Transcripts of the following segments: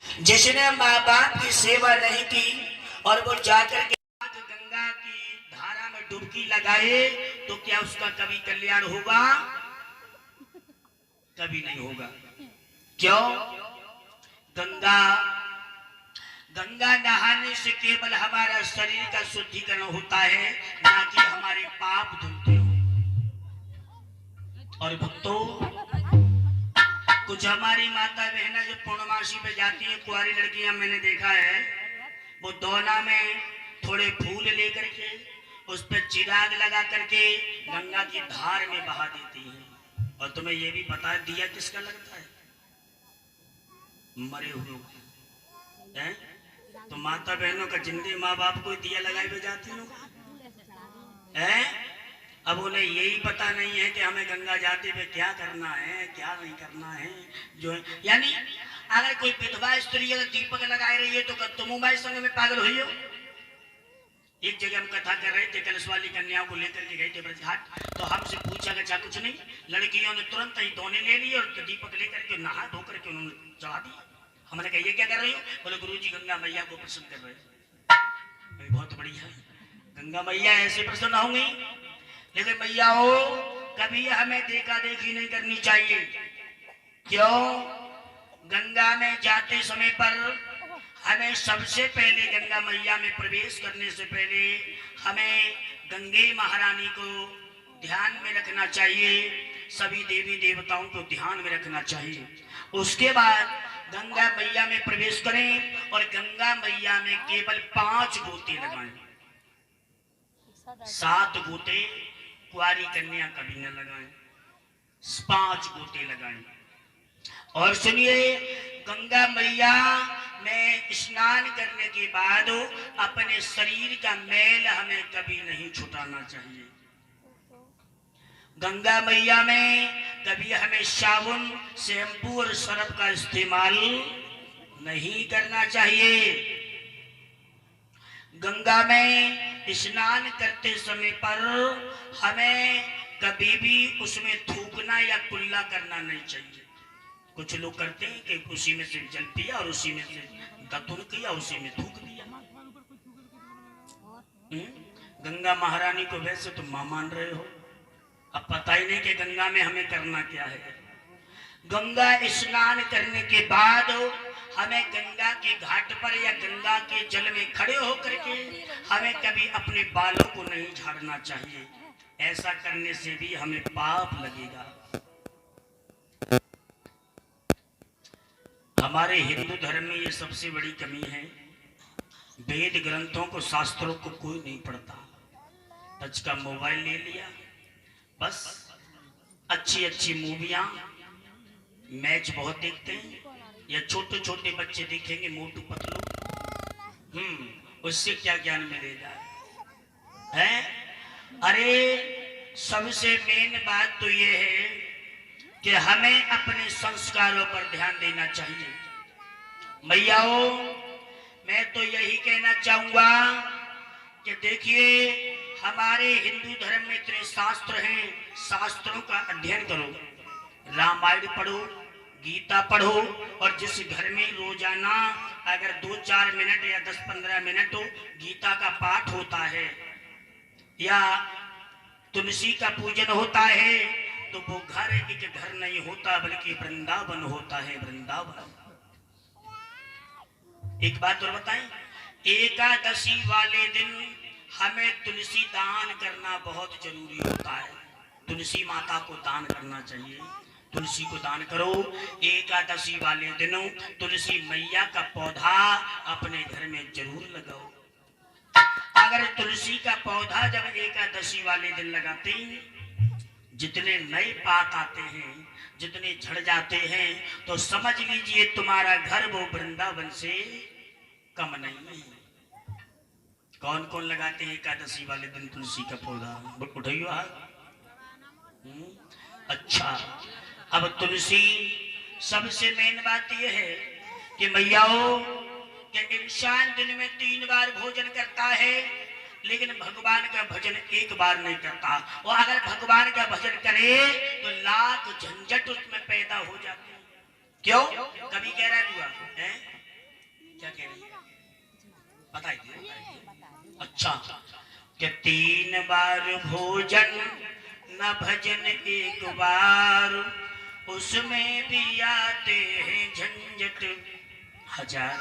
जिसने माँ बाप की सेवा नहीं की और वो जाकर के गंगा की धारा में डुबकी लगाए तो क्या उसका कभी कल्याण होगा? कभी नहीं होगा। क्यों? गंगा गंगा नहाने से केवल हमारा शरीर का शुद्धिकरण होता है, ना कि हमारे पाप धुलते हो। और भक्तों, कुछ हमारी माता बहना जो पूर्णमासी पे जाती है, कुंवारी लड़कियां, मैंने देखा है, वो दोना में थोड़े फूल लेकर के उस पर चिराग लगा करके गंगा की धार में बहा देती हैं। और तुम्हें ये भी पता है दिया किसका लगता है? मरे हुए हैं। तो माता बहनों का जिंदे माँ बाप को दिया लगाए हुए जाती हो हैं। अब उन्हें यही पता नहीं है कि हमें गंगा जाते हुए क्या करना है, क्या नहीं करना है। जो यानी अगर कोई विधवा स्त्री अगर दीपक लगाए रही है तो तुम मोबाइल संग में पागल हुई हो। एक जगह हम कथा कर रहे थे, कलश वाली कन्याओं को लेकर के गए थे ब्रजघाट, तो हमसे पूछा गया कुछ नहीं, लड़कियों ने तुरंत ही दोने ले लिए और दीपक लेकर के नहा धो करके उन्होंने चढ़ा दिया। हमने कहा ये क्या कर रही हो? बोले गुरुजी गंगा मैया को प्रसन्न कर रहे हैं। बहुत बढ़िया, गंगा मैया ऐसे प्रसन्न होंगी। लेकिन मैया हो, कभी हमें देखा देखी नहीं करनी चाहिए। क्यों? गंगा में जाते समय पर हमें सबसे पहले गंगा मैया में प्रवेश करने से पहले हमें गंगे महारानी को ध्यान में रखना चाहिए, सभी देवी देवताओं को ध्यान में रखना चाहिए। उसके बाद गंगा मैया में प्रवेश करें और गंगा मैया में केवल 5 गोते लगाएं। 7 गोते कुंवारी कन्या कभी न लगाएं, 5 गोते लगाएं। और सुनिए, गंगा मैया में स्नान करने के बाद अपने शरीर का मैल हमें कभी नहीं छुटाना चाहिए। गंगा मैया में कभी हमें साबुन, शैम्पू और सर्फ का इस्तेमाल नहीं करना चाहिए। गंगा में स्नान करते समय पर हमें कभी भी उसमें थूकना या कुल्ला करना नहीं चाहिए। कुछ लोग करते हैं कि उसी में से जल पिया और उसी में से दतुन किया, उसी में थूक दिया। गंगा महारानी को वैसे तो मां मान रहे हो, अब पता ही नहीं कि गंगा में हमें करना क्या है। गंगा स्नान करने के बाद हमें गंगा के घाट पर या गंगा के जल में खड़े होकर के हमें कभी अपने बालों को नहीं झाड़ना चाहिए। ऐसा करने से भी हमें पाप लगेगा। हमारे हिंदू धर्म में ये सबसे बड़ी कमी है, वेद ग्रंथों को, शास्त्रों को कोई नहीं पढ़ता। टच का मोबाइल ले लिया, बस अच्छी अच्छी मूवियां, मैच बहुत देखते हैं, या छोटे छोटे बच्चे देखेंगे मोटू पतलू, उससे क्या ज्ञान मिलेगा है? अरे सबसे मेन बात तो ये है कि हमें अपने संस्कारों पर ध्यान देना चाहिए। मैयाओं, मैं तो यही कहना चाहूंगा कि देखिए, हमारे हिंदू धर्म में इतने शास्त्र हैं, शास्त्रों का अध्ययन करो, रामायण पढ़ो, गीता पढ़ो, और जिस घर में रोजाना अगर 2-4 मिनट या 10-15 मिनट गीता का पाठ होता है या तुलसी का पूजन होता है, तो वो घर एक घर नहीं होता बल्कि वृंदावन होता है, वृंदावन। एक बात और बताएं, एकादशी वाले दिन हमें तुलसी दान करना बहुत जरूरी होता है। तुलसी माता को दान करना चाहिए, तुलसी को दान करो। एकादशी वाले दिनों तुलसी मैया का पौधा अपने घर में जरूर लगाओ। अगर तुलसी का पौधा जब एकादशी वाले दिन लगाते हैं, जितने नए पात आते हैं, जितने झड़ जाते हैं, तो समझ लीजिए तुम्हारा घर वो वृंदावन से कम नहीं है। कौन कौन लगाते हैं एकादशी वाले दिन तुलसी का पौधा? उठाइयो हाथ। अच्छा, अब तुलसी, सबसे मेन बात यह है कि मैयाओं, कि इंसान दिन में 3 बार भोजन करता है, लेकिन भगवान का भजन एक बार नहीं करता। और अगर भगवान का भजन करे तो लाख झंझट उसमें पैदा हो जाते हैं। क्यों? कभी कह रहा हुआ है, क्या कह रही है? बताइए। अच्छा, कि 3 बार भोजन न भजन 1 बार, उसमें भी आते हैं झंझट 1000।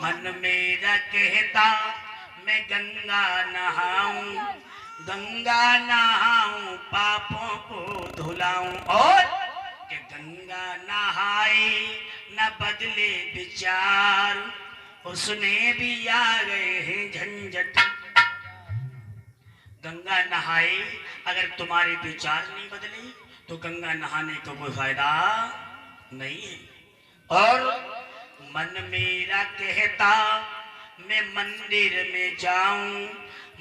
मन मेरा कहता मैं गंगा नहाऊं, गंगा नहाऊं पापों को धुलाऊं, और कि गंगा नहाए न बदले विचार, उसमें भी आ गए हैं झंझट। गंगा नहाए अगर तुम्हारे विचार नहीं बदले तो गंगा नहाने का कोई फायदा नहीं है। और मन मेरा कहता मैं मंदिर में जाऊं,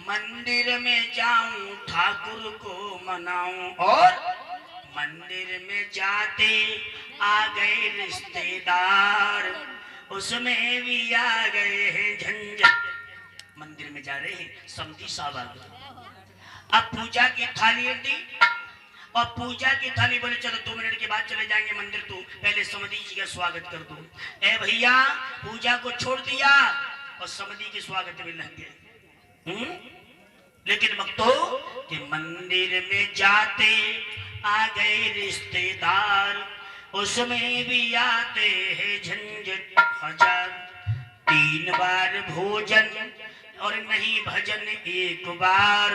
मंदिर में जाऊं ठाकुर को मनाऊं, और मंदिर में जाते आ गए रिश्तेदार, उसमें भी आ गए हैं झंझट। मंदिर में जा रहे हैं, समझी साहब आ गए। अब पूजा की थाली दी, और पूजा की थाली बोले चलो 2 मिनट के बाद चले जाएंगे मंदिर, तो पहले समधी जी का स्वागत कर दो। ए भैया, पूजा को छोड़ दिया और समधी के स्वागत में लग गए। लेकिन भक्तों कि मंदिर में जाते आ गए रिश्तेदार, उसमें भी आते हैं झंझट 1000। 3 बार भोजन और नहीं भजन 1 बार,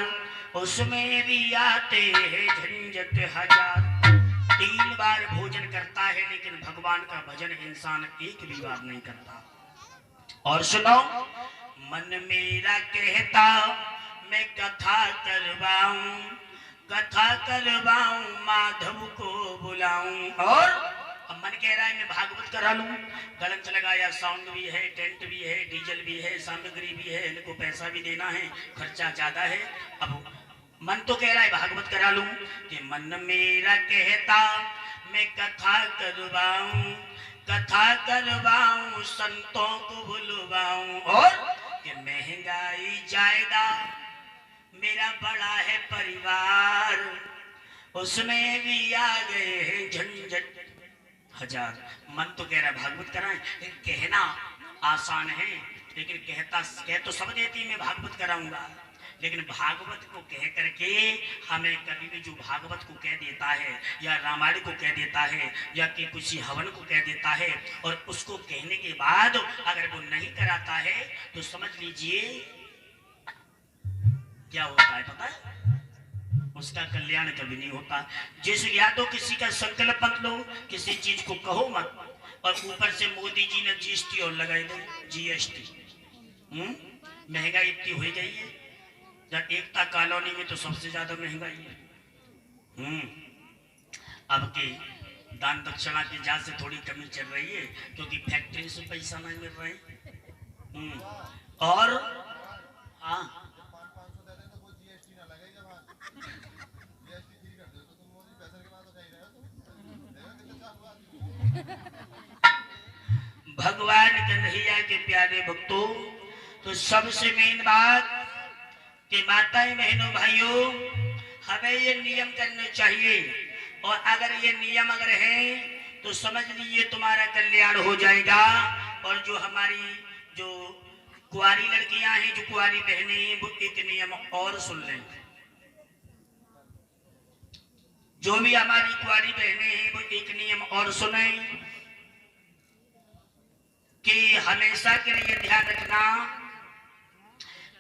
उसमें भी आते हैं झंझट 1000। 3 बार भोजन करता है लेकिन भगवान का भजन इंसान 1 भी बार नहीं करता। और सुनो, मन मेरा कहता मैं कथा करवाऊं, कथा करवाऊं माधव को बुलाऊं, और अब मन कह रहा है मैं भागवत करा लूं। गलंच लगाया, साउंड भी है, टेंट भी है, डीजल भी है, सामग्री भी है, इनको पैसा भी देना है, खर्चा ज्यादा है। अब मन तो कह रहा है भागवत करा लूं, कि मन मेरा कहता मैं कथा करवाऊं, कथा करवाऊं संतों को बुलवाऊं, और कि महंगाई ज्यादा मेरा बड़ा है परिवार, उसमें भी आ गए हैं झंझट 1000। मन तो कह रहा है भागवत कराएं, कहना आसान है, लेकिन कह तो सब देती मैं भागवत कराऊंगा, लेकिन भागवत को कह करके हमें कभी भी जो भागवत को कह देता है या रामायण को कह देता है या कि किसी हवन को कह देता है, और उसको कहने के बाद अगर वो नहीं कराता है तो समझ लीजिए क्या होता है पता है? उसका कल्याण कभी नहीं होता। जैसे या तो किसी का संकल्प मत लो, किसी चीज को कहो मत, और ऊपर से मोदी जी ने जीएसटी और लगाई दे, जीएसटी। महंगाई इतनी हो गई है, जब एकता कॉलोनी में तो सबसे ज्यादा महंगाई है। अब के दान दक्षिणा की जांच से थोड़ी कमी चल रही है, क्योंकि फैक्ट्री से पैसा नहीं मिल रहा है। और हाँ, भगवान कन्हैया के प्यारे भक्तों, तो सबसे मेन बात कि माताएं बहनों भाइयों, हमें ये नियम करने चाहिए, और अगर ये नियम अगर है तो समझ लीजिए तुम्हारा कल्याण हो जाएगा। और जो हमारी जो कुंवारी लड़कियां हैं, जो कुंवारी बहनें हैं, वो एक नियम और सुन लें। जो भी हमारी कुंवारी बहनें हैं वो एक नियम और सुने कि हमेशा के लिए ध्यान रखना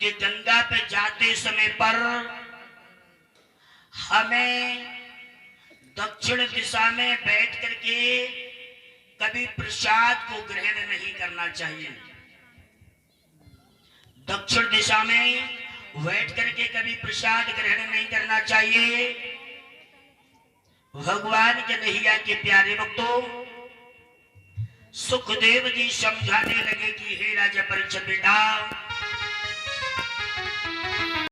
कि गंगा पे जाते समय पर हमें दक्षिण दिशा में बैठ करके कभी प्रसाद को ग्रहण नहीं करना चाहिए। दक्षिण दिशा में बैठ करके कभी प्रसाद ग्रहण नहीं करना चाहिए। भगवान कन्हैया के प्यारे भक्तों, सुखदेव जी समझाने लगे कि हे राजा परीक्षित बेटा,